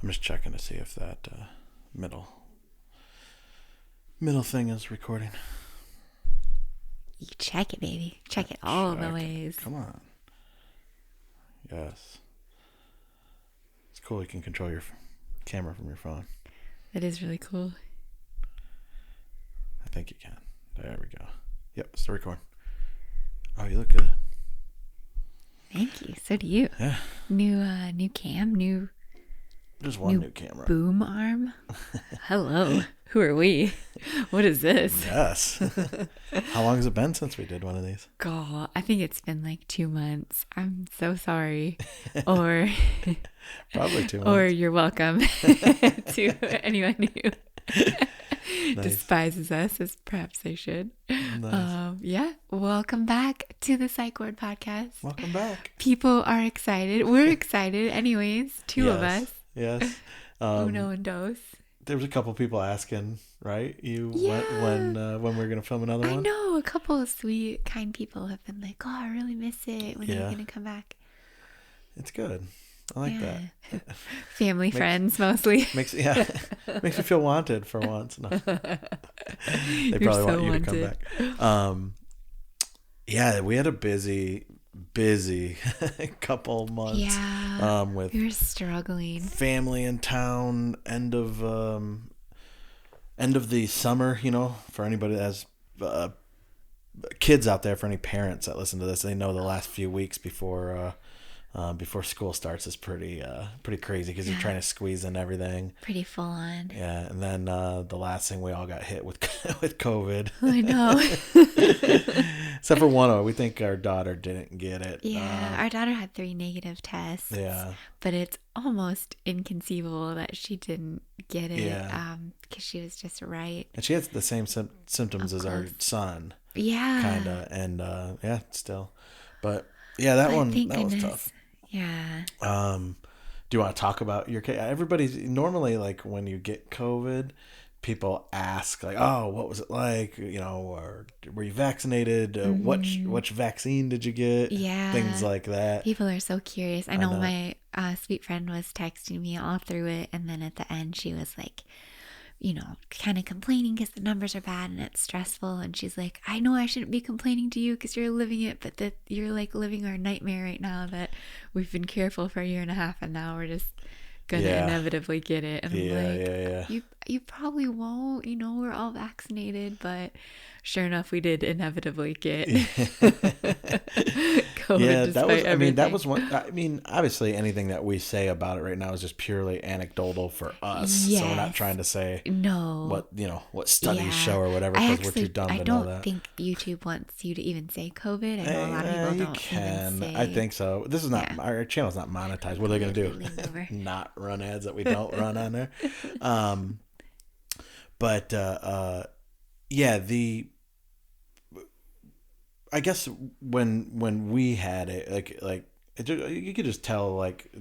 I'm just checking to see if that middle thing is recording. You check it, baby. Check it all the ways. Come on. Yes. It's cool you can control your camera from your phone. That is really cool. I think you can. There we go. Yep, still recording. Oh, you look good. Thank you. So do you. Yeah. New cam, Just one new camera. Boom arm. Hello. Who are we? What is this? Yes. How long has it been since we did one of these? God, I think it's been like 2 months. I'm so sorry. Or probably 2 months. Or you're welcome to anyone who despises us, as perhaps they should. Nice. Yeah. Welcome back to the Syke Word podcast. Welcome back. People are excited. We're excited anyways. Two of us. Yes. Uno and dos. There was a couple people asking, right? You went when we were gonna film another one. I know a couple of sweet, kind people have been like, "Oh, I really miss it. When are you gonna come back?" It's good. I like that. Family, friends, mostly. Makes me feel wanted for once. No. They probably want you to come back. Yeah, we had a busy couple months. Yeah. With we were struggling. Family in town. End of the summer. You know, for anybody that has kids out there, for any parents that listen to this, they know the last few weeks before school starts is pretty crazy because you're trying to squeeze in everything. Pretty full on. Yeah, and then the last thing we all got hit with COVID. I know. Except for one of them. We think our daughter didn't get it. Yeah, our daughter had 3 negative tests. Yeah. But it's almost inconceivable that she didn't get it. Yeah. Because she was just right. And she has the same symptoms as our son. Yeah. Kind of. And still. But yeah, that was tough. Yeah. Do you want to talk about your case? Everybody's normally like when you get COVID, people ask like, "Oh, what was it like? You know, or were you vaccinated? Which vaccine did you get?" Yeah, things like that. People are so curious. I know. My sweet friend was texting me all through it, and then at the end, she was like, you know, kind of complaining because the numbers are bad and it's stressful. And she's like, I know I shouldn't be complaining to you because you're living it, but that you're like living our nightmare right now that we've been careful for a year and a half and now we're just going to inevitably get it. And I'm like, you probably won't, you know, we're all vaccinated, but sure enough, we did inevitably get COVID. That was one. I mean, obviously anything that we say about it right now is just purely anecdotal for us. Yes. So we're not trying to say what studies show or whatever, because we're too dumb to know that. I don't think YouTube wants you to even say COVID. I know a lot of people don't even say. I think so. This is not, our channel's not monetized. What are they going to do? Not run ads that we don't run on there. I guess when we had it, you could just tell like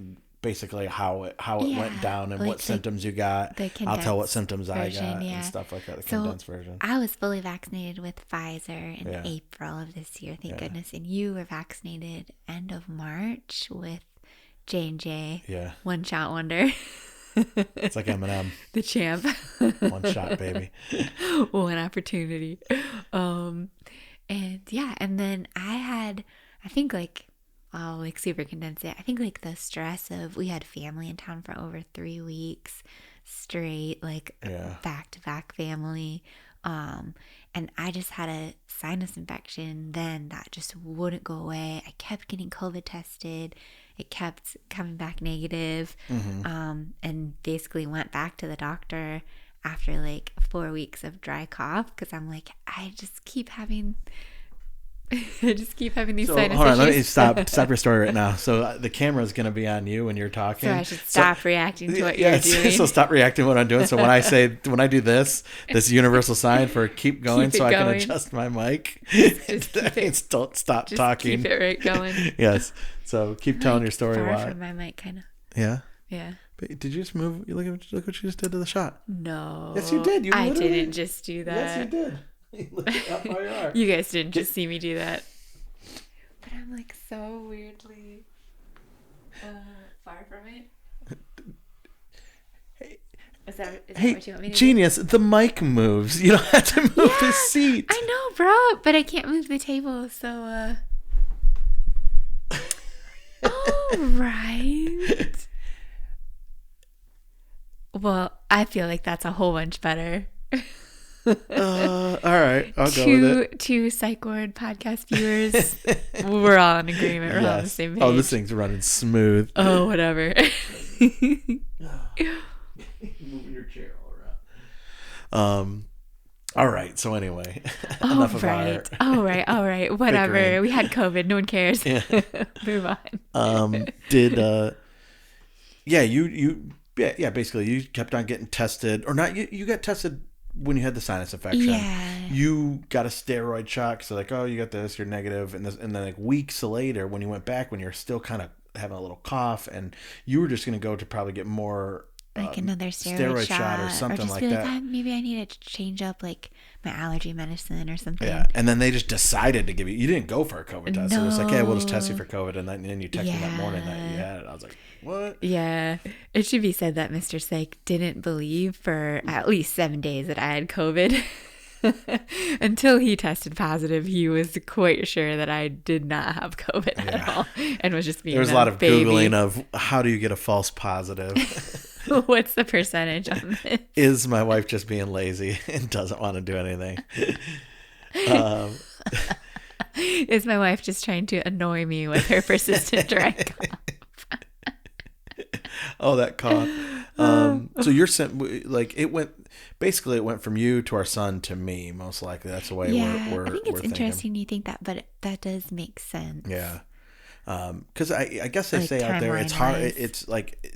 basically how it went down and what symptoms you got. I'll tell what symptoms I got and stuff like that. The condensed version. I was fully vaccinated with Pfizer in April of this year, thank goodness. And you were vaccinated end of March with J&J. Yeah. One shot wonder. It's like Eminem. The champ. One shot, baby. One opportunity. And then I had, I think super condensed it. I think like the stress of, we had family in town for over 3 weeks straight, back to back family. And I just had a sinus infection then that just wouldn't go away. I kept getting COVID tested. It kept coming back negative. And basically went back to the doctor after like 4 weeks of dry cough because I'm like, I just keep having these sinus hold on, issues. let me stop your story right now. So the camera is going to be on you when you're talking. So I should stop reacting to what you're doing. So stop reacting to what I'm doing. So when I do this universal sign for keep going, so I can adjust my mic. Don't stop talking. Keep it right going. Yes. So keep telling your story. Far from my mic, kind of. Yeah. Yeah. But did you just move? Look what you just did to the shot. No. Yes, you did. I didn't just do that. Yes, you did. You looked up how you are. You guys didn't just see me do that. But I'm like so weirdly far from it. Is that hey, what you want me to genius, do? The mic moves. You don't have to move the seat. I know, bro, but I can't move the table, so all right. Well, I feel like that's a whole bunch better. All right, I'll go with it. Two Syke Ward podcast viewers, we're all in agreement. We're all on the same page. Oh, this thing's running smooth. Oh, whatever. Moving your chair all around. All right. So anyway, enough of our all right. Whatever. Bickering. We had COVID. No one cares. Yeah. Move on. Basically, you kept on getting tested, or not? You got tested when you had the sinus infection. Yeah. You got a steroid shot. So like, oh, you got this. You're negative, and then like weeks later, when you went back, when you're still kind of having a little cough, and you were just going to go to probably get more. Like another steroid shot or something or like that. Maybe I need to change up like my allergy medicine or something. Yeah, and then they just decided to give you. You didn't go for a COVID test. No. It was like, hey, we'll just test you for COVID, and then you texted me that morning that you had it. I was like, what? Yeah, it should be said that Mr. Syke didn't believe for at least 7 days that I had COVID. Until he tested positive, he was quite sure that I did not have COVID at all, and was just being. There was a lot of Googling of how do you get a false positive. What's the percentage on this? Is my wife just being lazy and doesn't want to do anything? Is my wife just trying to annoy me with her persistent dry cough? Oh, that cough. So you're sent like it went from you to our son to me, most likely. That's the way we're I think it's interesting thinking. You think that, but that does make sense. Yeah. Because I guess they say out there it's hard. It's like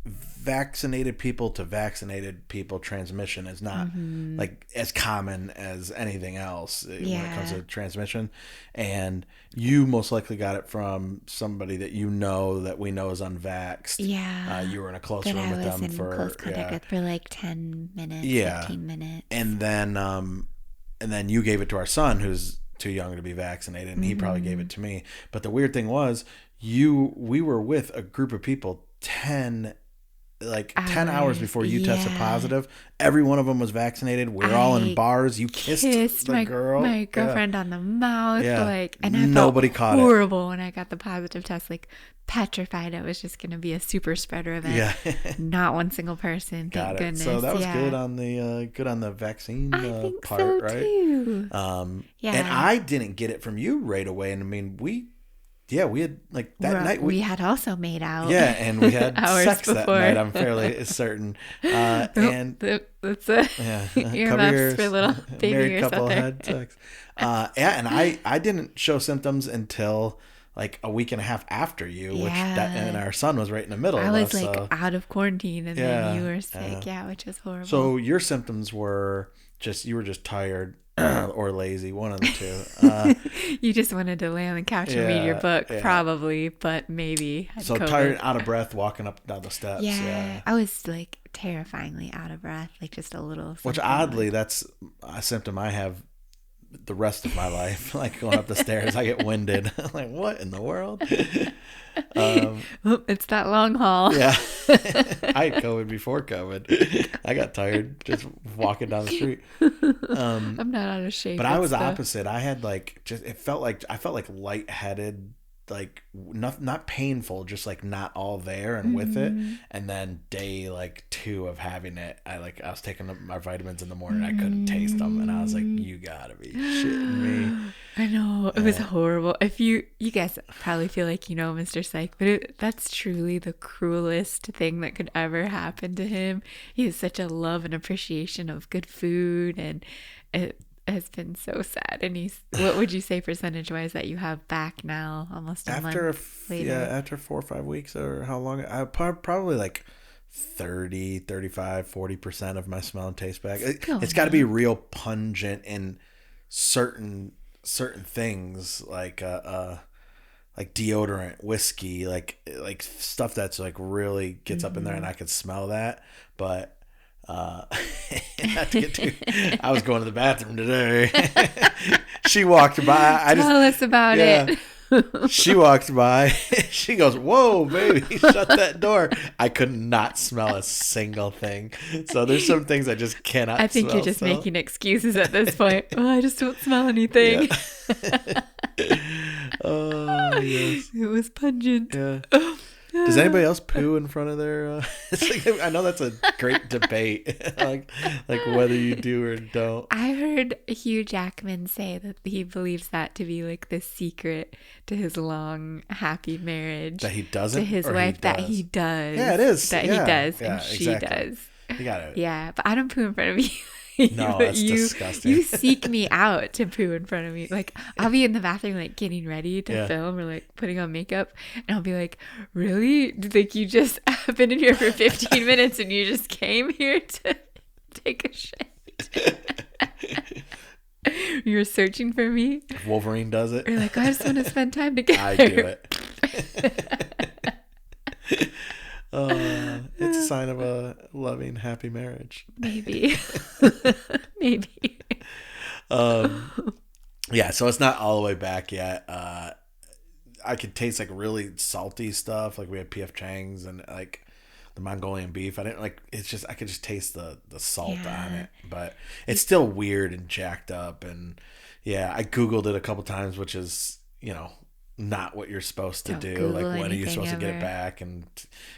vaccinated people to vaccinated people transmission is not like as common as anything else when it comes to transmission. And you most likely got it from somebody that that we know is unvaxxed. Yeah. You were in a close room with them for close contact with for like 10 minutes, 15 minutes. And then you gave it to our son who's too young to be vaccinated, and he probably gave it to me. But the weird thing was we were with a group of people 10 hours before you tested positive. Every one of them was vaccinated. We're all in bars. You kissed my girlfriend on the mouth. And I nobody felt caught horrible when I got the positive test. Like petrified it was just going to be a super spreader event. Yeah. Not one single person. Thank goodness. So that was good on the vaccine think part, so right? Too. And I didn't get it from you right away. And I mean, we had like that night. We had also made out. Yeah, and we had sex before. that night. I'm fairly certain. And that's earmuffs for little baby married ears couple out there. had sex. And I didn't show symptoms until like a week and a half after you, and our son was right in the middle. I was out of quarantine, and then you were sick. Which was horrible. So your symptoms were you were just tired. Or lazy, one of the two. You just wanted to lay on the couch and read your book, probably, but maybe. So COVID. Tired and out of breath walking up and down the steps. Yeah, I was like terrifyingly out of breath, like just a little. Which oddly, that's a symptom I have the rest of my life. Like going up the stairs, I get winded. I'm like, what in the world? It's that long haul. Yeah. I had COVID before COVID. I got tired just walking down the street. I'm not out of shape. But I was opposite. I had I felt like lightheaded, like not painful, just like not all there and with it. And then day 2 of having it, I was taking my vitamins in the morning. I couldn't taste them, and I was like, you gotta be shitting me. I know, it was horrible. If you guys probably feel like Mr. Syke, but that's truly the cruelest thing that could ever happen to him. He has such a love and appreciation of good food, and it has been so sad. And what would you say percentage wise that you have back now, almost a month later? Yeah, after 4 or 5 weeks, or how long? I probably like 30, 35, 40% of my smell and taste back. It's got to be real pungent in certain things, like deodorant, whiskey, like stuff that's like really gets up in there, and I could smell that. But not to get too, I was going to the bathroom today. She walked by. Tell us about it. She walks by. She goes, "Whoa, baby, shut that door." I could not smell a single thing. So there's some things I just cannot smell. I think you're just making excuses at this point. Oh, I just don't smell anything. Yeah. Oh, yes. It was pungent. Yeah. Does anybody else poo in front of their? I know that's a great debate, like whether you do or don't. I heard Hugh Jackman say that he believes that to be like the secret to his long, happy marriage. That he doesn't, to his wife. That he does. Yeah, it is. That he does, and she does. You got it. Yeah, but I don't poo in front of you. No, that's disgusting. You seek me out to poo in front of me. Like, I'll be in the bathroom, like, getting ready to film or, like, putting on makeup. And I'll be like, really? Like, you just have been in here for 15 minutes and you just came here to take a shit? You're searching for me? If Wolverine does it. You're like, I just want to spend time together. I do it. It's a sign of a loving, happy marriage. Maybe. Maybe. Yeah, so it's not all the way back yet. I could taste like really salty stuff. Like we had PF Chang's and like the Mongolian beef. I didn't like, it's just, I could just taste the salt on it, but it's still weird and jacked up. And yeah, I Googled it a couple times, which is, not what you're supposed to do. Google, like, when are you supposed to get it back? And,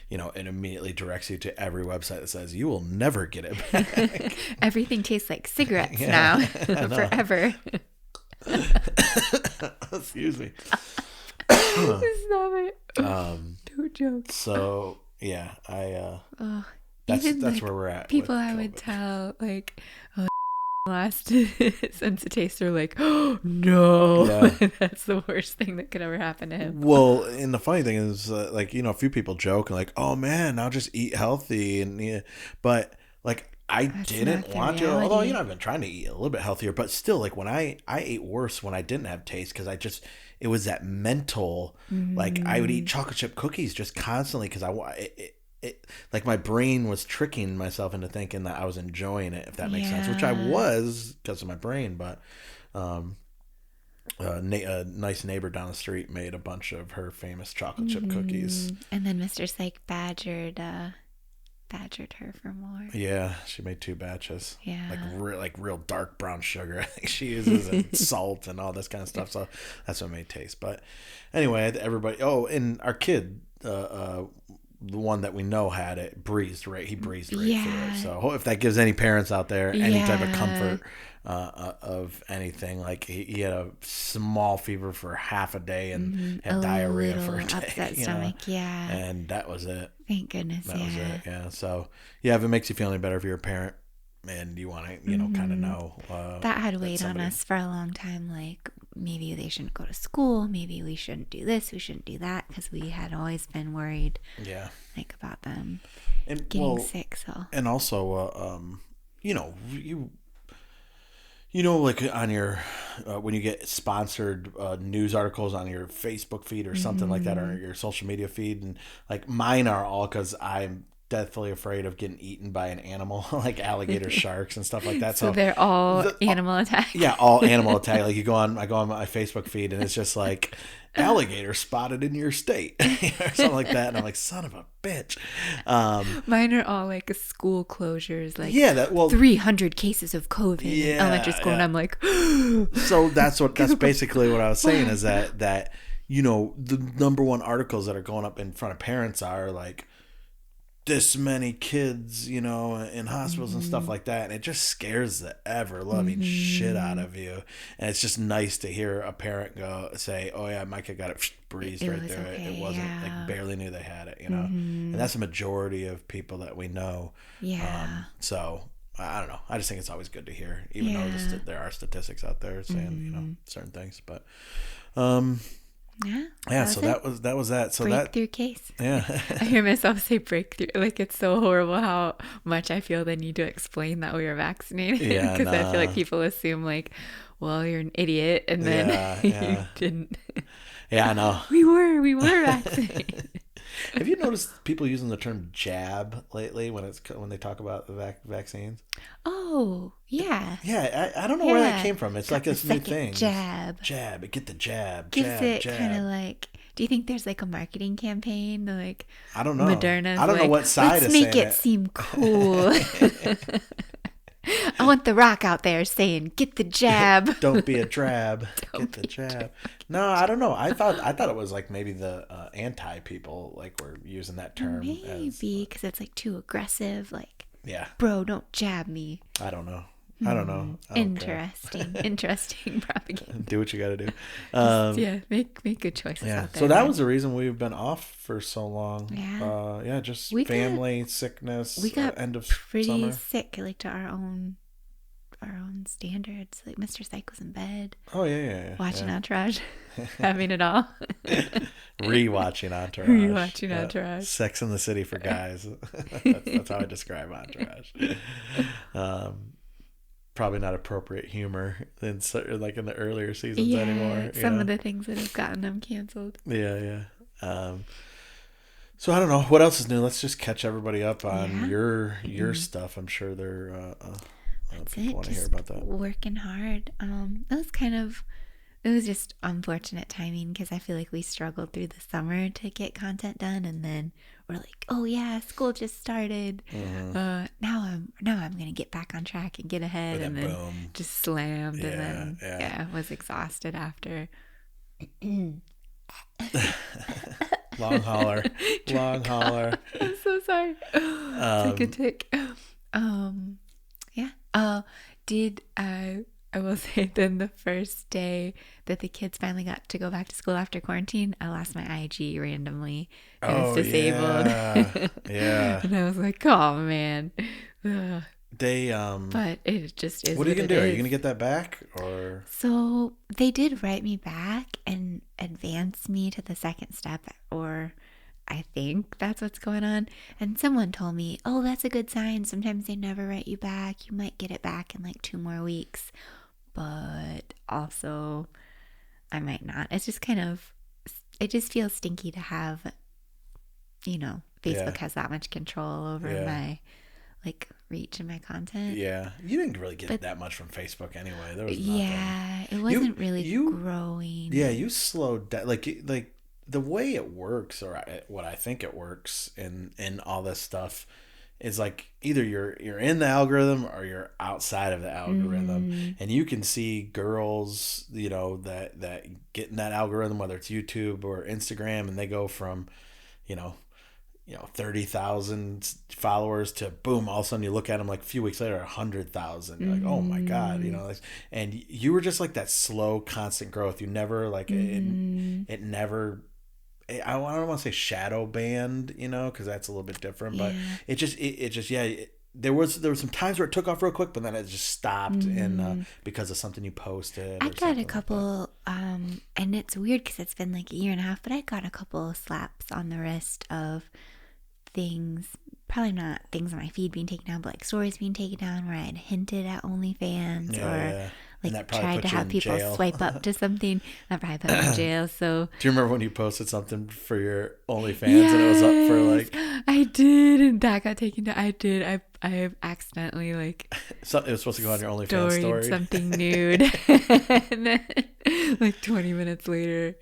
it immediately directs you to every website that says you will never get it back. Everything tastes like cigarettes now forever. Excuse me. Stop it. Don't joke. So yeah, that's where we're at. People I would tell like, oh, last sense of taste are like, oh no, that's the worst thing that could ever happen to him. Well, and the funny thing is, like, a few people joke like, oh man, I'll just eat healthy, and but like that's didn't want to. Although I've been trying to eat a little bit healthier, but still, like when I ate worse when I didn't have taste because it was that mental. Like I would eat chocolate chip cookies just constantly because it like my brain was tricking myself into thinking that I was enjoying it, if that makes sense, which I was because of my brain. But a nice neighbor down the street made a bunch of her famous chocolate chip cookies, and then Mr. Syke badgered her for more. Yeah, she made 2 batches. Yeah, like real dark brown sugar I think she uses, and salt and all this kind of stuff. So that's what made taste. But anyway, everybody. Oh, and our kid, the one that we know had it, breezed right. He breezed right through it. So if that gives any parents out there any type of comfort of anything, like he had a small fever for half a day and had diarrhea for a day. Upset stomach, and that was it. Thank goodness. That was it. Yeah. So if it makes you feel any better if you're a parent and you want to, kind of know. That had weighed on us for a long time. Like, maybe they shouldn't go to school. Maybe we shouldn't do this. We shouldn't do that, because we had always been worried. Yeah. Like about them getting sick. So. And also, like on your when you get sponsored news articles on your Facebook feed or something like that, or your social media feed, and like mine are all because I'm deathly afraid of getting eaten by an animal, like alligator, sharks, and stuff like that. So they're all animal attack. Yeah, all animal attack. Like I go on my Facebook feed, and it's just like alligator spotted in your state, or something like that. And I'm like, son of a bitch. Mine are all like school closures, like 300 cases of COVID in elementary school, and I'm like, so that's basically what I was saying is that the number one articles that are going up in front of parents are like, this many kids, in hospitals and stuff like that. And it just scares the ever loving shit out of you. And it's just nice to hear a parent say, oh yeah, my kid got it breezed right through it. It wasn't like barely knew they had it, and that's a majority of people that we know. Yeah. So I don't know. I just think it's always good to hear, even though there are statistics out there saying, certain things, but, so that was that. So breakthrough case. Yeah. I hear myself say breakthrough. Like, it's so horrible how much I feel the need to explain that we were vaccinated. Yeah, because I feel like people assume like, well, you're an idiot, and then you didn't. Yeah, I know. We were vaccinated. Have you noticed people using the term jab lately when they talk about the vaccines? Oh, Oh, yeah. Yeah, I don't know where that came from. It's like this new thing. Jab. Get the jab. Gives jab, it jab. kind of like, do you think there's like a marketing campaign? Like, I don't know. Moderna's I don't know what side let's make it seem cool. I want The Rock out there saying, get the jab. Don't be a drab. Get the jab. No, I don't know. I thought it was like maybe the anti people like were using that term. Maybe because it's like too aggressive. Like, yeah, bro, don't jab me. I don't know. Interesting propaganda. Do what you got to do. Make good choices out there. So that was the reason we've been off for so long. Yeah. Just family, sickness. We got end of pretty summer. sick, like to our own standards. Like Mr. Syke was in bed. Oh yeah. Watching Entourage, having it all. Rewatching Entourage. Entourage. Sex in the City for guys. That's how I describe Entourage. Probably not appropriate humor in like in the earlier seasons anymore. Some of the things that have gotten them canceled. Yeah. So I don't know what else is new. Let's just catch everybody up on your stuff. I'm sure they're people want to hear about that. Working hard. It was just unfortunate timing because I feel like we struggled through the summer to get content done, and then we're like, oh yeah, school just started. Now I'm gonna get back on track and get ahead, and then boom. Just slammed, and then was exhausted after. Long holler. I'm so sorry. Take a tick. I will say then the first day that the kids finally got to go back to school after quarantine, I lost my IG randomly. It was disabled. Yeah. And I was like, oh man. But it just is. What are you gonna do? Are you gonna get that back or? So they did write me back and advance me to the second step, or I think that's what's going on. And someone told me, oh, that's a good sign. Sometimes they never write you back. You might get it back in like 2 more weeks. But also, I might not. It's just it just feels stinky to have, Facebook has that much control over my reach and my content. Yeah. You didn't really get that much from Facebook anyway. There was nothing. Yeah. It wasn't really growing. Yeah. You slowed down. Like the way it works, or what I think it works in all this stuff, is like either you're in the algorithm or you're outside of the algorithm, and you can see girls, that get in that algorithm, whether it's YouTube or Instagram, and they go from, 30,000 followers to boom, all of a sudden you look at them like a few weeks later, 100,000. Like, oh my God, and you were just like that slow, constant growth. You never it never. I don't want to say shadow banned, because that's a little bit different, but it just there were some times where it took off real quick, but then it just stopped, and because of something you posted. I got a couple, and it's weird because it's been like a year and a half, but I got a couple slaps on the wrist of things, probably not things on my feed being taken down, but like stories being taken down where I had hinted at OnlyFans or tried to have people swipe up to something. That probably put me in jail. So do you remember when you posted something for your OnlyFans and it was up for like? I did, and that got taken down. I did. I accidentally so it was supposed to go on your OnlyFans story. Something nude, and then 20 minutes later,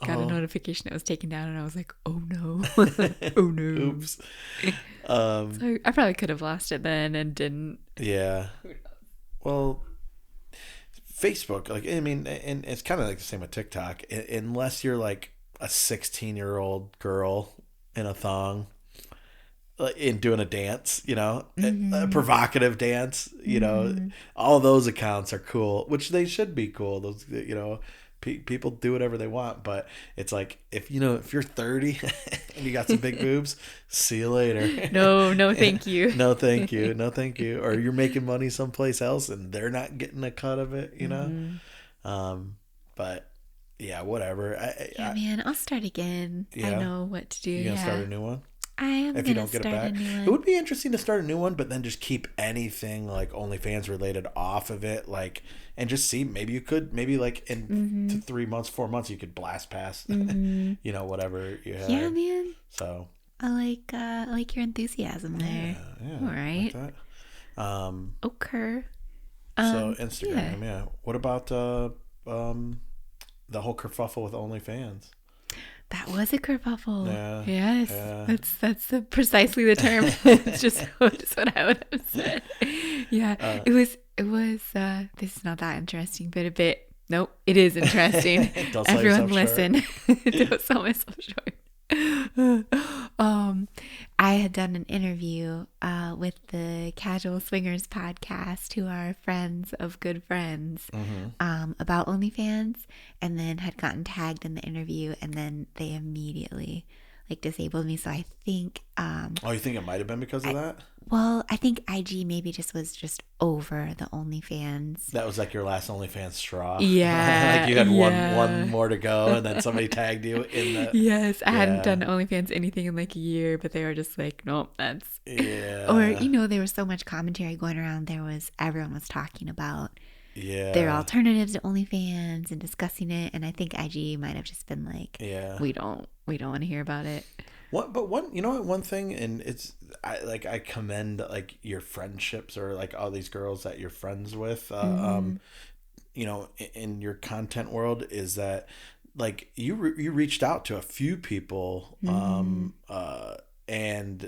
got a notification that was taken down, and I was like, "Oh no, oh no, oops." So I probably could have lost it then and didn't. Yeah. Well, Facebook, and it's kind of like the same with TikTok. Unless you're like a 16-year-old girl in a thong, in doing a dance, a provocative dance, all those accounts are cool, which they should be cool. Those, people do whatever they want, but it's like if you're 30 and you got some big boobs, see you later. No, thank you. No, thank you. Or you're making money someplace else and they're not getting a cut of it, But yeah, whatever. Man, I'll start again. Yeah. I know what to do. You gonna start a new one? I am if you don't get it back. It would be interesting to start a new one, but then just keep anything like OnlyFans related off of it, and just see, maybe you could, in 3 months, 4 months, you could blast past, whatever you have. Yeah, man. So I like your enthusiasm there. Yeah. All right. Like Occur. So Instagram, yeah. What about the whole kerfuffle with OnlyFans? That was a kerfuffle. Yeah. Yes. Yeah. That's precisely the term. It's just what I would have said. Yeah. It was this is not that interesting, but a bit. Nope, it is interesting. Everyone listen. Don't sell myself short. I had done an interview with the Casual Swingers podcast, who are friends of good friends, about OnlyFans, and then had gotten tagged in the interview, and then they immediately disabled me. So I think you think it might have been because of that? Well, I think IG maybe just over the OnlyFans. That was like your last OnlyFans straw. Yeah. Like you had one more to go, and then somebody tagged you in the. Yes, I hadn't done OnlyFans anything in like a year, but they were just like, nope, that's. Yeah. Or there was so much commentary going around. Everyone was talking about. Yeah. Their alternatives to OnlyFans and discussing it, and I think IG might have just been like, we don't want to hear about it. One thing, and I commend like your friendships, or like all these girls that you're friends with, in your content world, is that like you reached out to a few people, and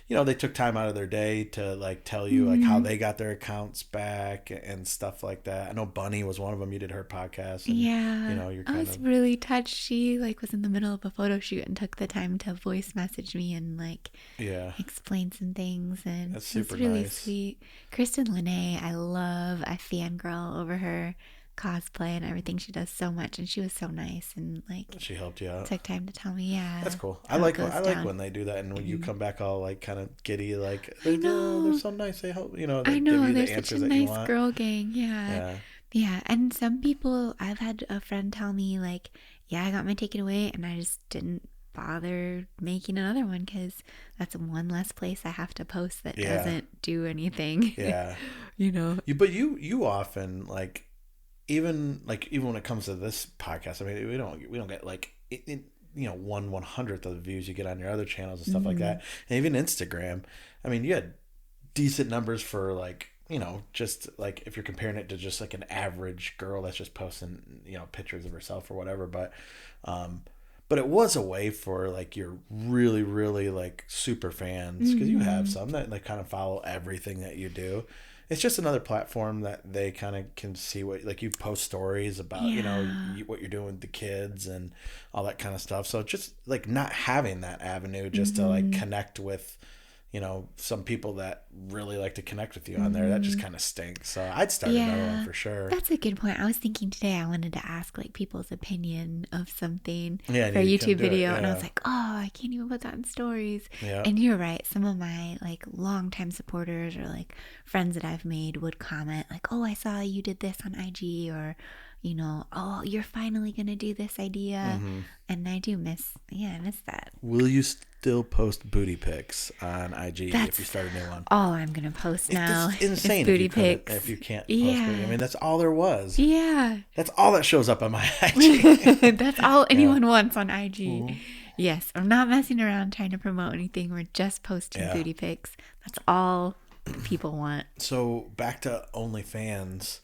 they took time out of their day to like tell you like how they got their accounts back and stuff like that. I know Bunny was one of them. You did her podcast. And, I was really touched. She was in the middle of a photo shoot and took the time to voice message me and explain some things, and that's super really nice. Sweet. Kristen Lene, I fangirl over her cosplay and everything. She does so much, and she was so nice, and she helped you out. Took time to tell me. That's cool. I like when they do that, and when you come back all like kind of giddy, like they're so nice. They help, they give you the answers that you want. Nice girl gang. Yeah. And some people, I've had a friend tell me like, I got my taken away, and I just didn't bother making another one because that's one less place I have to post that doesn't do anything. Yeah. But you often like. Even when it comes to this podcast, I mean, we don't get like 1/100th of the views you get on your other channels and stuff like that. And even Instagram, I mean, you had decent numbers for like, just like if you're comparing it to just like an average girl that's just posting, pictures of herself or whatever. But it was a way for like your really, really like super fans, because you have some that like kind of follow everything that you do. It's just another platform that they kind of can see what, like, you post stories about, what you're doing with the kids and all that kind of stuff. So just like not having that avenue just to like connect with, some people that really like to connect with you on there, that just kind of stinks. So I'd start another one for sure. That's a good point. I was thinking today I wanted to ask like people's opinion of something for a YouTube video, and I was like, I can't even put that in stories. Yeah. And you're right. Some of my like longtime supporters or like friends that I've made would comment like, I saw you did this on IG, or you're finally gonna do this idea. And I do miss that. Will you still post booty pics on IG if you start a new one? All I'm gonna post now. It's insane booty pics. If you can't post booty. I mean, that's all there was. Yeah. That's all that shows up on my IG. That's all anyone wants on IG. Yes, I'm not messing around trying to promote anything. We're just posting booty pics. That's all people want. So back to OnlyFans.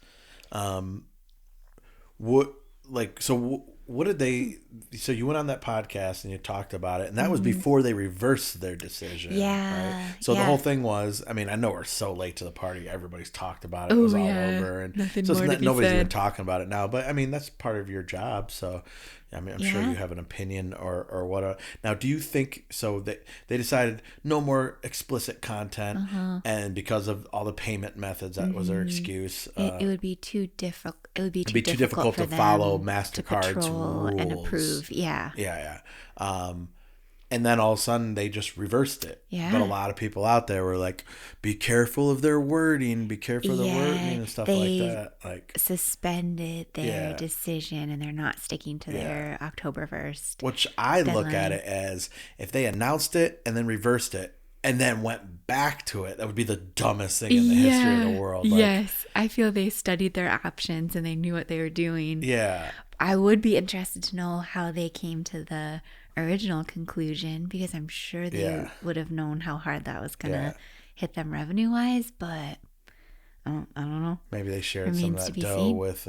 What did they? So you went on that podcast and you talked about it, and that was before they reversed their decision. Yeah. Right? So the whole thing was, I mean, I know we're so late to the party. Everybody's talked about it. It was all over, and nobody's even talking about it now. But I mean, that's part of your job. So I mean, I'm sure you have an opinion or what. Now, do you think so that they decided no more explicit content, and because of all the payment methods, that was their excuse? It would be too difficult. It would be too difficult to follow MasterCard's rules and approve. Yeah. And then all of a sudden they just reversed it. Yeah. But a lot of people out there were like, be careful of their wording, be careful of the wording and stuff like that. Like suspended their decision, and they're not sticking to their October 1st. Which I look at it as, if they announced it and then reversed it and then went back to it, that would be the dumbest thing in the history of the world. Like, yes. I feel they studied their options and they knew what they were doing. Yeah. I would be interested to know how they came to the original conclusion, because I'm sure they would have known how hard that was going to hit them revenue wise, but I don't know. Maybe they shared some of that dough with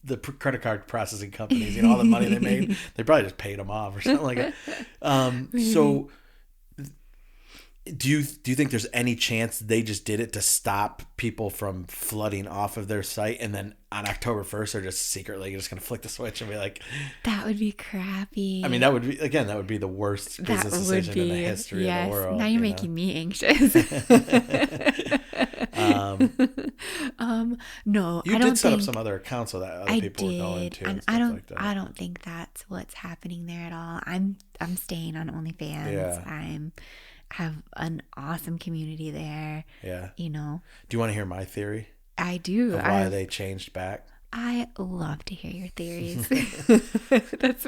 the credit card processing companies. All the money they made, they probably just paid them off or something like that. So do you think there's any chance they just did it to stop people from flooding off of their site, and then on October 1st they're just secretly just going to flick the switch and be like, that would be crappy. I mean, that would be the worst business decision in the history of the world. Now you're making me anxious. No, you did set up some other accounts so that other people would go into, and I don't think that's what's happening there at all. I'm staying on OnlyFans. Yeah. Have an awesome community there. Yeah. Do you want to hear my theory? I do. Of why they changed back? I love to hear your theories. That's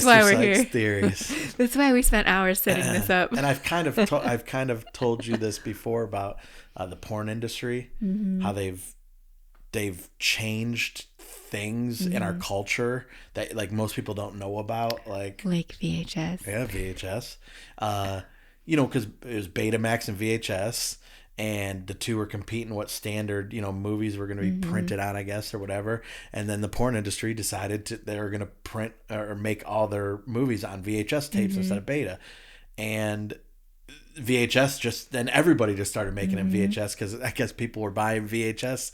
why we're here. Theories. That's why we spent hours setting this up. And I've kind of told you this before about the porn industry, how they've changed things in our culture that like most people don't know about, like VHS. Yeah, VHS. Because it was Betamax and VHS, and the two were competing what standard, movies were going to be printed on, I guess, or whatever. And then the porn industry decided they were going to print or make all their movies on VHS tapes instead of Beta. And VHS then everybody just started making it VHS because I guess people were buying VHS,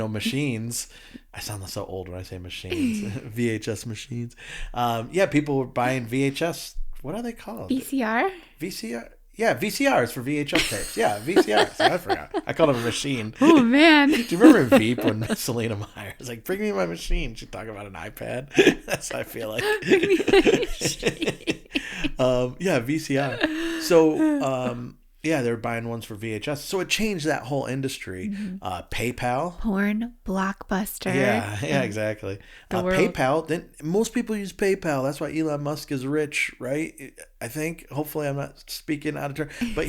machines. I sound so old when I say machines. VHS machines. People were buying VHS. What are they called? VCR? VCR? Yeah, VCRs for VHS tapes. Yeah, VCRs. I forgot. I called them a machine. Oh, man. Do you remember in Veep when Selena Meyer was like, bring me my machine? She'd talk about an iPad. That's how I feel like. VCR. So, they're buying ones for VHS. So it changed that whole industry. PayPal. Porn blockbuster. Yeah, exactly. PayPal. Then most people use PayPal. That's why Elon Musk is rich, right? I think. Hopefully, I'm not speaking out of turn, but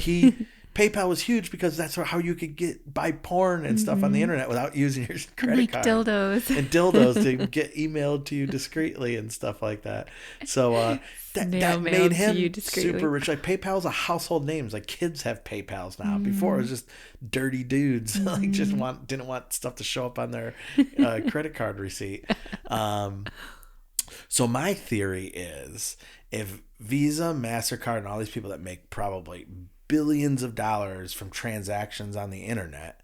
PayPal was huge because that's how you could buy porn and stuff on the internet without using your credit card. Dildos to get emailed to you discreetly and stuff like that. So that made him super rich. Like PayPal's a household name. Like kids have PayPals now. Before it was just dirty dudes like just didn't want stuff to show up on their credit card receipt. So my theory is if Visa, MasterCard, and all these people that make probably billions of dollars from transactions on the internet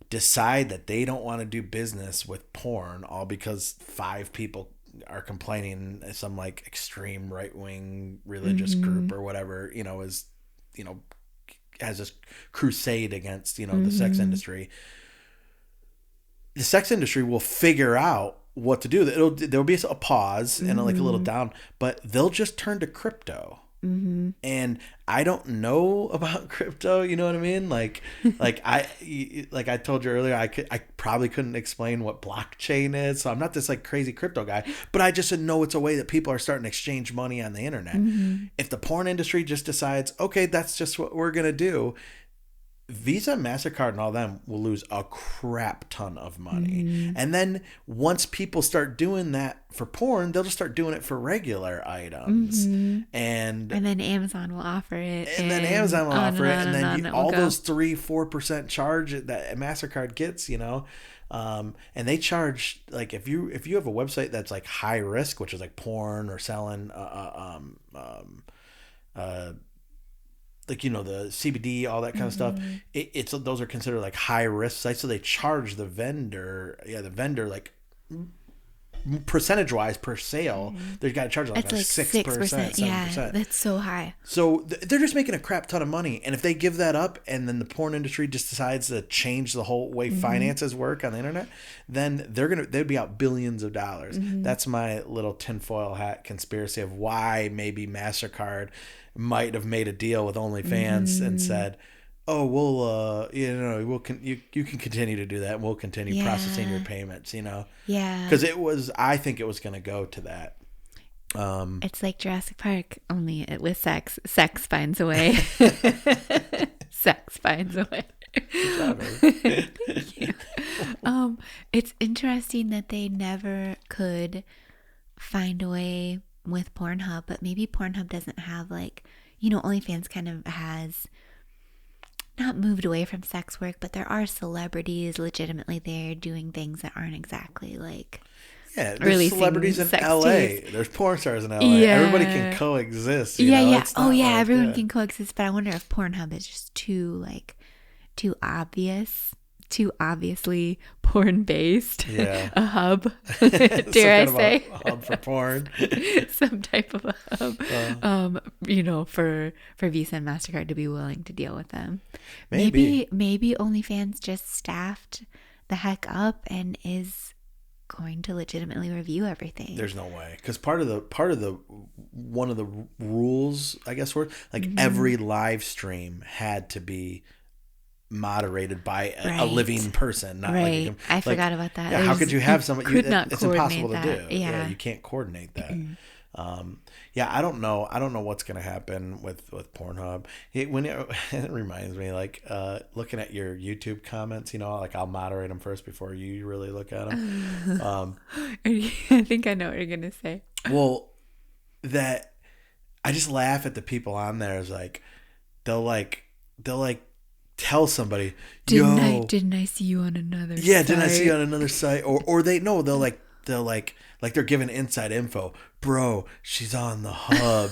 decide that they don't want to do business with porn, all because 5 people are complaining, some like extreme right-wing religious group or whatever, has this crusade against, the sex industry. The sex industry will figure out what to do. There'll be a pause and a little down, but they'll just turn to crypto. And I don't know about crypto, you know what I mean? Like I told you earlier, I probably couldn't explain what blockchain is. So I'm not this like crazy crypto guy, but I just know it's a way that people are starting to exchange money on the internet. If the porn industry just decides, okay, that's just what we're going to do, Visa, MasterCard, and all them will lose a crap ton of money. And then once people start doing that for porn, they'll just start doing it for regular items. And then Amazon will offer it. And then all those 3-4% charge that MasterCard gets, and they charge, like if you have a website that's like high risk, which is like porn or selling like the CBD, all that kind of stuff, it's those are considered like high risk sites, so they charge the vendor like percentage wise per sale, they've got to charge like 6%, 7%. Yeah, that's so high. So they're just making a crap ton of money, and if they give that up, and then the porn industry just decides to change the whole way finances work on the internet, then they'd be out billions of dollars. That's my little tinfoil hat conspiracy of why maybe MasterCard might have made a deal with OnlyFans and said, "Oh, we'll, you can continue to do that. And we'll continue processing your payments." Yeah. Because I think it was going to go to that. It's like Jurassic Park, only with sex. Sex finds a way. Sex finds a way. Good job, Thank you. It's interesting that they never could find a way with Pornhub, but maybe Pornhub doesn't have like, you know, OnlyFans kind of has not moved away from sex work, but there are celebrities legitimately there doing things that aren't exactly like there's celebrities in LA. tapes. There's porn stars in LA. Yeah. Everybody can coexist. Yeah, know? yeah. Oh, yeah. Everyone can coexist. But I wonder if Pornhub is just too obviously porn based. Yeah. A hub. Dare I say? A hub for porn. Some type of a hub. You know, for Visa and MasterCard to be willing to deal with them. Maybe OnlyFans just staffed the heck up and is going to legitimately review everything. There's no way, because part of the one of the rules, I guess, were like every live stream had to be moderated by a living person, not like I forgot about that. Yeah, how could you have somebody? It's impossible to do. Yeah, you can't coordinate that. I don't know what's gonna happen with Pornhub. It reminds me, like, looking at your YouTube comments. You know, like, I'll moderate them first before you really look at them. I think I know what you're gonna say. Well, that I just laugh at the people on there. Is like they'll tell somebody, didn't I see you on another site? Yeah, didn't I see you on another site? Or they're giving inside info. Bro, she's on the hub,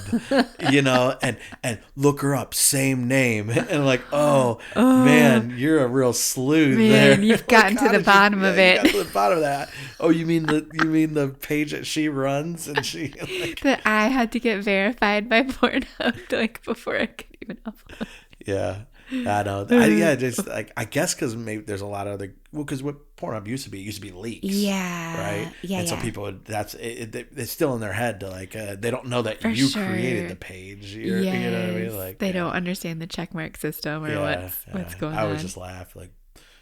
you know, and look her up, same name. And like, oh man, you're a real sleuth there. You've gotten to the bottom of it. You got to the bottom of that. Oh, you mean the page that she runs and she like, that I had to get verified by Pornhub like before I could even upload. Yeah. I know. Just like, I guess because maybe there's a lot of other. Well, because what Pornhub used to be leaks. Yeah. Right. Yeah. And so people it's still in their head to like they don't know that created the page. You know what I mean? Like they don't understand the checkmark system or what's going on. I would just laugh like,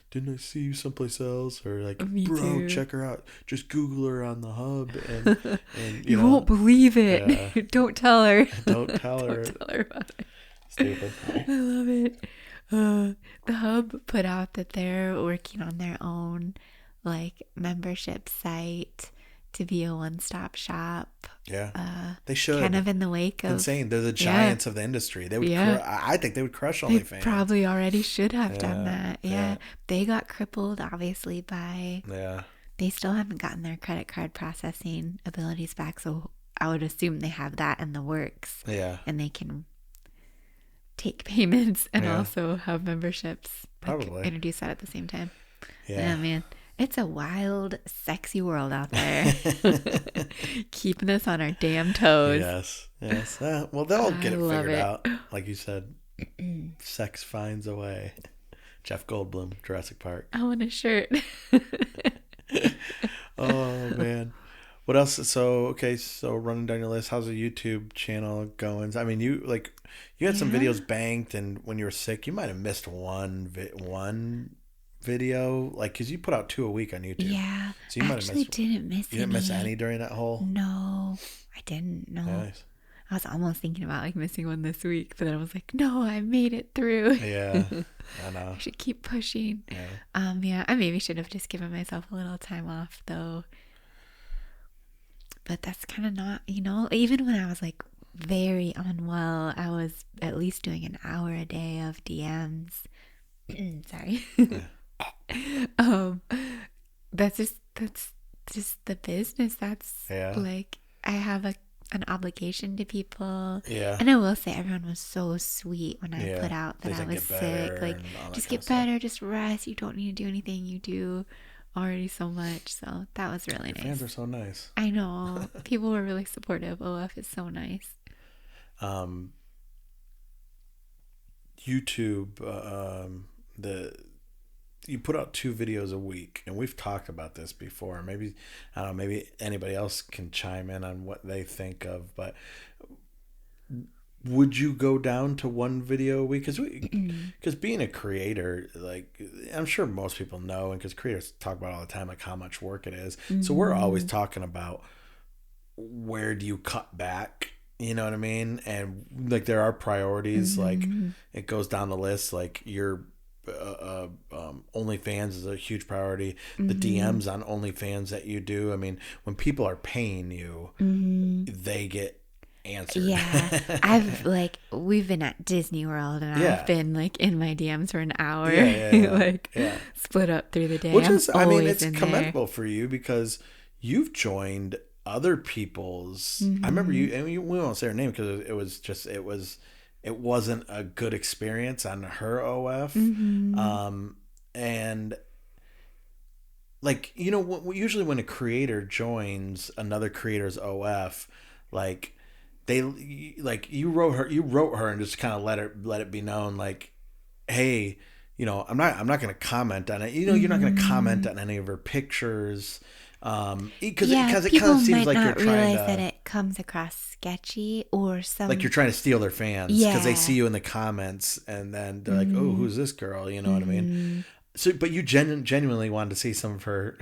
didn't I see you someplace else? Or like, Me bro, too. Check her out. Just Google her on the hub and you won't believe it. Yeah. Don't tell her. Don't tell her. Don't tell her about it. Stupid. I love it. The hub put out that they're working on their own like membership site to be a one-stop shop. Yeah, they should. Kind of in the wake of insane. They're the giants of the industry. They would. I think they would crush OnlyFans. They probably already should have done that. Yeah, they got crippled obviously by. Yeah. They still haven't gotten their credit card processing abilities back, so I would assume they have that in the works. Yeah, and they can take payments and also have memberships. Probably like, introduce that at the same time. Yeah, man, it's a wild, sexy world out there, keeping us on our damn toes. Yes. Well, they'll get it figured out, like you said. Sex finds a way. Jeff Goldblum, Jurassic Park. I want a shirt. Oh man. What else? So running down your list, how's the YouTube channel going? I mean, you had some videos banked, and when you were sick, you might have missed one video, like, because you put out 2 a week on YouTube. Yeah, so you might have missed. Didn't miss. You didn't miss any during that whole. No, I didn't. No. Nice. I was almost thinking about like missing one this week, but then I was like, no, I made it through. Yeah, I know. I should keep pushing. Yeah. I maybe should have just given myself a little time off though. But that's kind of not, even when I was like very unwell, I was at least doing an hour a day of DMs. Sorry. That's just the business. That's like, I have an obligation to people. Yeah. And I will say everyone was so sweet when I put out that I was sick. Like, just get better, just rest. You don't need to do anything. You do already so much. So that was really nice. Fans are so nice. I know. People were really supportive. OF is so nice. YouTube, you put out 2 videos a week, and we've talked about this before. Maybe, I don't know, maybe anybody else can chime in on what they think of, but would you go down to 1 video a week? Because being a creator, like, I'm sure most people know, and because creators talk about all the time, like, how much work it is. Mm-hmm. So we're always talking about, where do you cut back? You know what I mean? And like, there are priorities, like, it goes down the list, like, you're OnlyFans is a huge priority. The Mm-hmm. DMs on OnlyFans that you do. I mean, when people are paying you, Mm-hmm. they get answered. Yeah, we've been at Disney World and I've Yeah. been like in my DMs for an hour, Yeah, yeah, yeah, like yeah. split up through the day. Which I'm is, I mean, always it's in there. commendable for you because you've joined other people's. I remember Mm-hmm. you, and we won't say her name because it wasn't a good experience on her OF. Mm-hmm. And like, usually when a creator joins another creator's OF, like they like you wrote her and just kind of let it be known, like, hey, I'm not going to comment on it. You're not going to comment Mm-hmm. on any of her pictures, because Yeah, it kind people of seems might like you're not trying realize that to it comes across sketchy or like you're some. trying to steal their fans because they see Yeah. you in the comments and then they're like, oh, Mm-hmm. who's this girl? You know what I mean? Mm-hmm. So, but you genuinely wanted to see some of her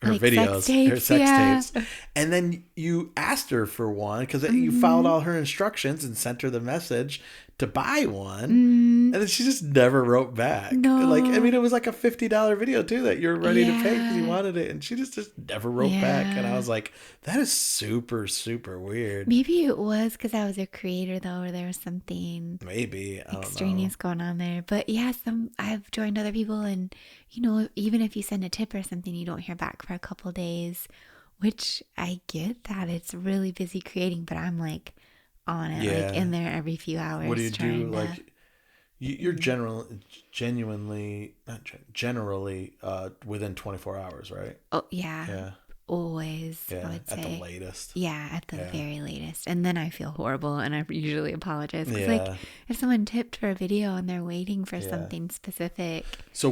Like sex videos, her tapes, sex yeah. tapes, and then you asked her for one because you followed Mm-hmm. all her instructions and sent her the message to buy one, Mm, and then she just never wrote back. Like, I mean, no. it was like a $50 video too that you were ready to pay because you Yeah. wanted it, and she just never wrote back, and I Yeah. was like, that is super super weird. Maybe it was because I was a creator though, or there was something Maybe, I don't know. extraneous going on there. But yeah, I've joined other people, and even if you send a tip or something, you don't hear back for a couple days, which I get that it's really busy creating, but I'm like on it, like Yeah. in there every few What do you hours do? trying to. Like, you're genuinely, not generally, within 24 hours, right? Oh yeah, Yeah. always, I Yeah. would At the say. latest. Yeah, at the Yeah. very latest. And then I feel horrible and I usually apologize because, like, Yeah. if someone tipped for a video and they're waiting for Yeah. something specific. So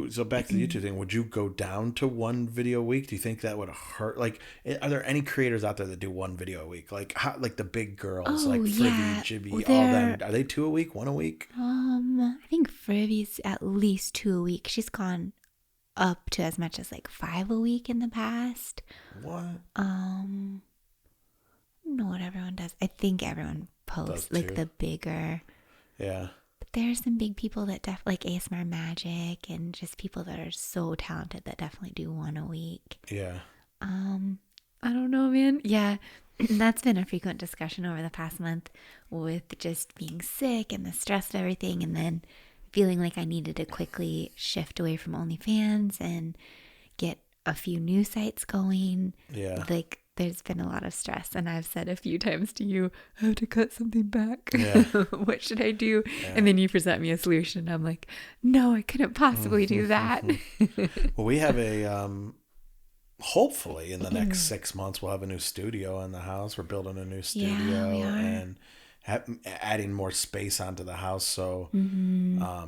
so back to the YouTube thing, would you go down to one video a week? Do you think that would hurt? Like, are there any creators out there that do one video a week? Like, like the big girls, Oh, like Frivy, yeah. Jibby, all them. They're, Are they two a week, one a week? I think Frivy's at least 2 a week. She's gone up to as much as like 5 a week in the past. What? I don't know what everyone does. I think everyone Does posts like too. the bigger. Yeah. There's some big people that like ASMR Magic and just people that are so talented that definitely do one a week. Yeah. I don't know, man. Yeah, that's been a frequent discussion over the past month with just being sick and the stress of everything, and then feeling like I needed to quickly shift away from OnlyFans and get a few new sites going. Yeah. Like, there's been a lot of stress, and I've said a few times to you, I have to cut something back. Yeah. What should I do? Yeah. And then you present me a solution. I'm like, no, I couldn't possibly do that. Well, we have hopefully in the next 6 months, we'll have a new studio in the house. We're building a new studio, Yeah, we are. and adding more space onto the house. So, a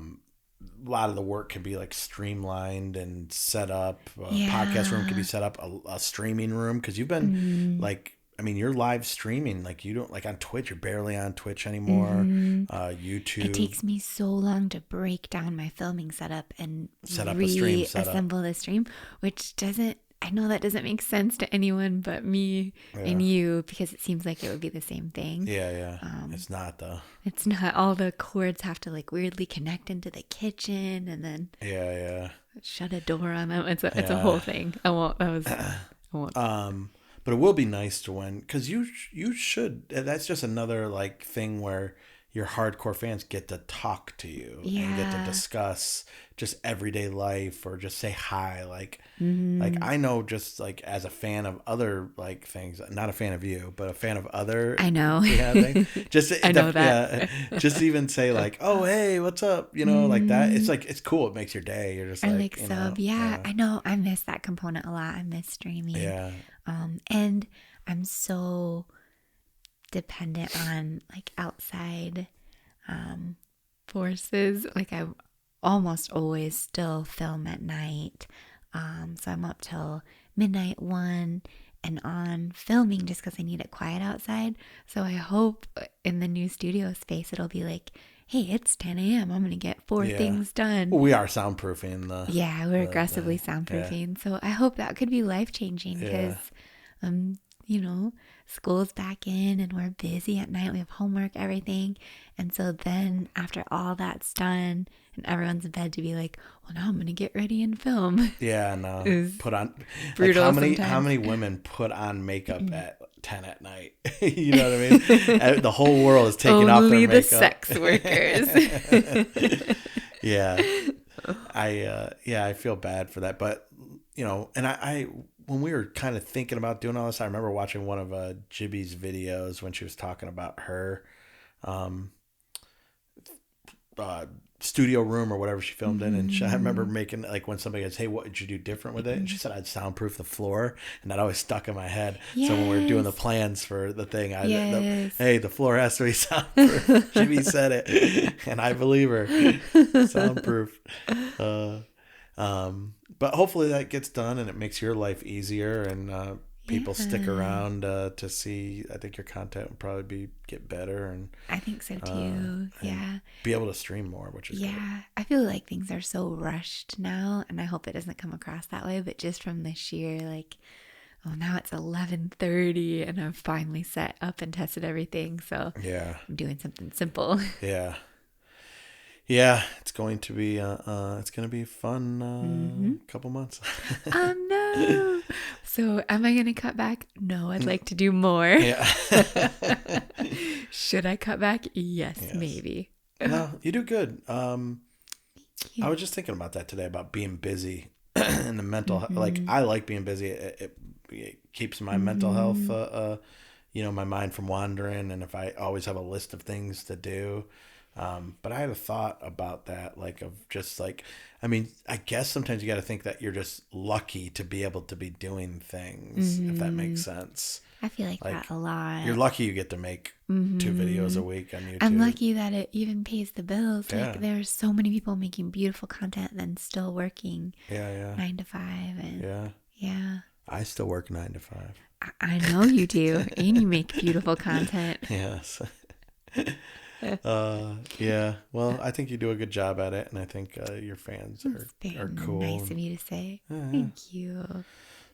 lot of the work can be like streamlined and set up. Podcast room can be set up, a streaming room. Cause you've been like, I mean, you're live streaming. Like, you don't, like, on Twitch, you're barely on Twitch anymore. YouTube. It takes me so long to break down my filming setup and Set up a stream setup. reassemble the stream, which I know that doesn't make sense to anyone but me and you, because it seems like it would be the same thing. Yeah. It's not though. It's not. All the cords have to like weirdly connect into the kitchen and then shut a door on them. It's a whole thing. I won't. But it will be nice to because you should. That's just another like thing where your hardcore fans get to talk to you and get to discuss just everyday life or just say hi. Like, like I know, just like as a fan of other like things, not a fan of you, but a fan of other. I know. Things. Just I know that. Just even say like, oh hey, what's up? Like that. It's like, it's cool. It makes your day. You're just like sub. Yeah, I know. I miss that component a lot. I miss streaming. Yeah. And I'm so dependent on like outside forces. Like, I almost always still film at night, so I'm up till midnight, 1 and on filming just because I need it quiet outside. So I hope in the new studio space it'll be like, hey, it's 10 a.m. I'm gonna get 4 things done. Well, we are soundproofing we're aggressively soundproofing. So I hope that could be life changing because school's back in and we're busy at night. We have homework, everything. And so then after all that's done and everyone's in bed to be like, well, now I'm going to get ready and film. Yeah, no. Put on brutal. Like how many women put on makeup at 10 at night? You know what I mean? The whole world is taking off their makeup. Only the sex workers. Yeah. I feel bad for that. But, and I when we were kind of thinking about doing all this, I remember watching one of Jibby's videos when she was talking about her studio room or whatever she filmed in, and I remember making, like, when somebody goes, hey, what did you do different with it? And she said, I'd soundproof the floor, and that always stuck in my head. Yes. So when we were doing the plans for the thing, hey, the floor has to be soundproof. Jimmy said it, and I believe her. Soundproof. But hopefully that gets done and it makes your life easier, and people stick around to see. I think your content will probably get better, and I think so too. Yeah, be able to stream more, which is good. I feel like things are so rushed now, and I hope it doesn't come across that way. But just from this year, like, oh, now it's 11:30, and I've finally set up and tested everything. So yeah, I'm doing something simple. Yeah, it's going to be fun couple months. Oh no. So am I going to cut back? No, I'd like to do more. Yeah. Should I cut back? Yes, maybe. No, you do good. I was just thinking about that today, about being busy and the mental health. Like, I like being busy. It keeps my mental health, my mind from wandering. And if I always have a list of things to do. But I had a thought about that, like, of just like, I mean, I guess sometimes you got to think that you're just lucky to be able to be doing things, if that makes sense. I feel like that a lot. You're lucky you get to make 2 videos a week on YouTube. I'm lucky that it even pays the bills. Yeah. Like, there's so many people making beautiful content and then still working 9 to 5. And yeah. I still work 9 to 5. I know you do. And you make beautiful content. Yes. Yeah. Well, I think you do a good job at it, and I think your fans are cool. Nice of you to say. Thank you.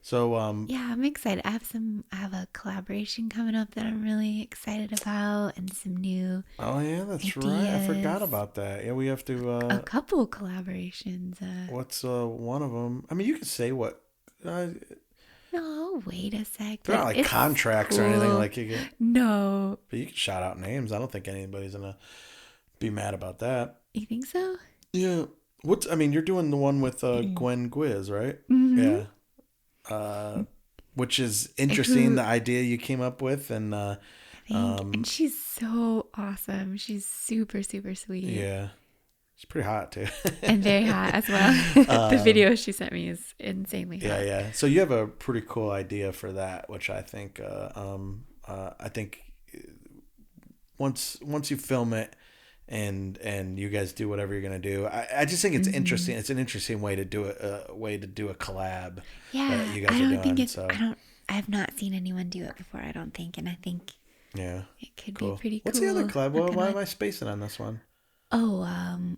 So yeah, I'm excited. I have a collaboration coming up that I'm really excited about, and some new that's ideas. Right. I forgot about that. Yeah, we have to a couple collaborations. What's one of them? I mean, you could say what. No, wait a sec. They're not like contracts or anything like you get. No. But you can shout out names. I don't think anybody's gonna be mad about that. You think so? Yeah. You're doing the one with Gwen Gwiz, right? Mm-hmm. Yeah. Which is interesting, the idea you came up with, and and she's so awesome. She's super, super sweet. Yeah. She's pretty hot too. And very hot as well. The video she sent me is insanely hot. Yeah. So you have a pretty cool idea for that, which I think once you film it and you guys do whatever you're gonna do, I just think it's interesting. It's an interesting way to do a collab. Yeah, that you guys are doing. I have not seen anyone do it before, I don't think, and I think it could be pretty cool. What's the other collab? Why am I spacing on this one? Oh,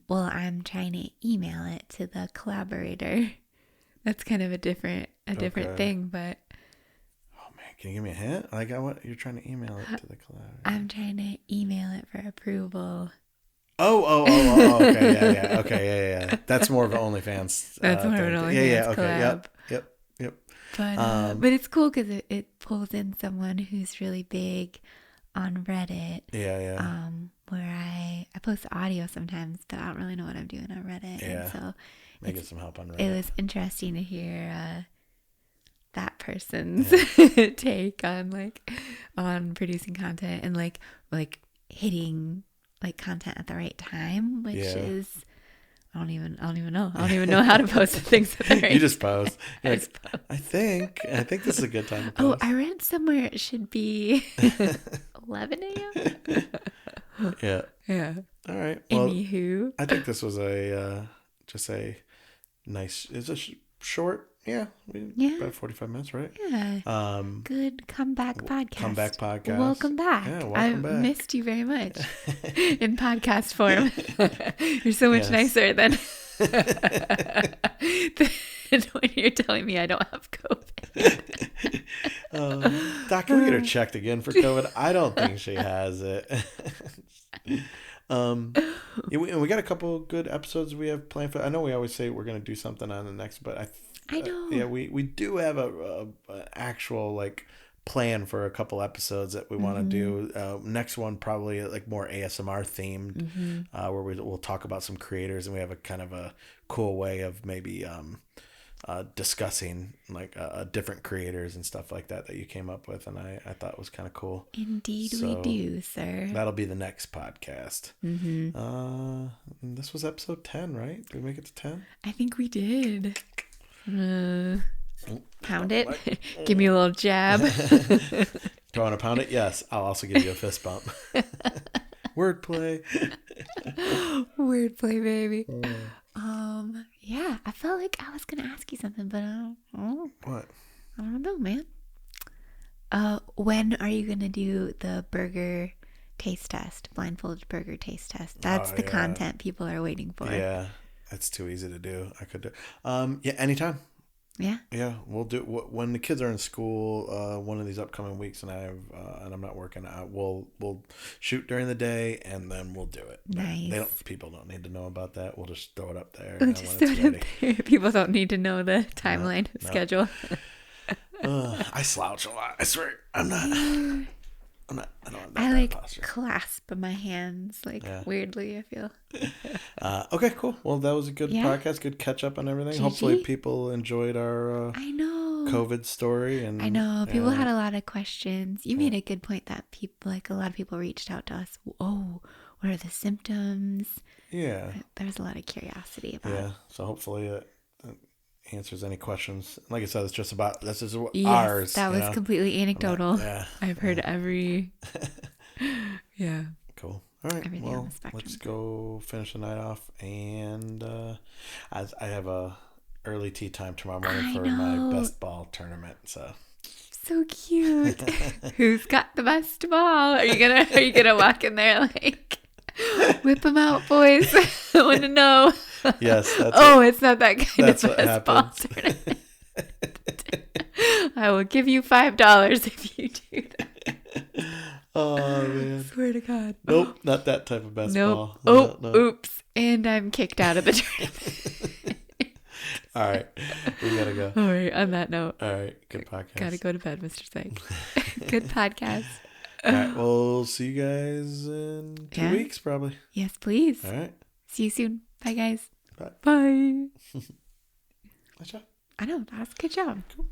well, I'm trying to email it to the collaborator. That's kind of a different thing, but. Oh man, can you give me a hint? Like, you're trying to email it to the collaborator. I'm trying to email it for approval. Oh, okay, yeah, okay, yeah. That's more of an OnlyFans. That's more of an OnlyFans collab. Yep. But it's cool because it pulls in someone who's really big on Reddit. Yeah. Where I post audio sometimes, but I don't really know what I'm doing on Reddit. Yeah. And so get some help on Reddit. It was interesting to hear that person's take on producing content and like hitting like content at the right time, which is I don't even know. I don't even know how to post things at the right time. You just post. I think this is a good time to post. Oh, I read somewhere it should be 11 a.m. Yeah. All right. Well, anywho, I think this was just a nice. It's a short. About 45 minutes, right? Yeah. Good comeback podcast. Welcome back. Yeah, welcome back. Missed you very much in podcast form. You're so much nicer than When you're telling me I don't have COVID. Doc, can we get her checked again for COVID? I don't think she has it. We got a couple good episodes we have planned for. I know we always say we're going to do something on the next, but I know. Yeah, we do have a actual like plan for a couple episodes that we want to do. Next one probably like more ASMR themed, where we'll talk about some creators, and we have a kind of a cool way of maybe discussing like different creators and stuff like that you came up with, and I thought was kind of cool. Indeed, so we do, sir. That'll be the next podcast. This was episode 10, right? Did we make it to 10? I think we did. Pound it. Give me a little jab. Do I want to pound it? Yes. I'll also give you a fist bump. Wordplay. Wordplay, baby. Yeah, I felt like I was gonna ask you something, but I don't. What? I don't know, man. When are you gonna do the burger taste test, blindfolded burger taste test? That's the content people are waiting for. Yeah, that's too easy to do. I could do. Yeah, anytime. Yeah, we'll do when the kids are in school. One of these upcoming weeks, and and I'm not working. We'll shoot during the day, and then we'll do it. Nice. People don't need to know about that. We'll just throw it up there. Just throw it up there. People don't need to know the timeline schedule. I slouch a lot. I swear, I'm not. I don't have that I like posture. clasp my hands weirdly, I feel. Okay, cool. Well, that was a good podcast. Good catch up on everything. Hopefully people enjoyed our COVID story. And I know people had a lot of questions. You made a good point that people, like a lot of people reached out to us. Oh, what are the symptoms? Yeah. There was a lot of curiosity about. Yeah. So hopefully it answers any questions. Like I said, it's just about this is ours. That was completely anecdotal. Yeah. I've heard every. Yeah. Cool. All right. Everything on the spectrum. Let's go finish the night off, and I have a early tea time tomorrow morning for my best ball tournament. So cute. Who's got the best ball? Are you gonna walk in there like, whip them out, boys? I want to know. Yes. It's not that kind of best ball tournament. I will give you $5 if you do that. Oh man! Swear to God. Nope, not that type of best ball. Nope. No. Oops! And I'm kicked out of the tournament. All right, we gotta go. All right. On that note. All right. Good podcast. Gotta go to bed, Mr. Syke. Good podcast. All right. We'll see you guys in 2 weeks, probably. Yes, please. All right. See you soon. Bye, guys. Bye. Bye. Nice job. I know. That's a good job. Cool.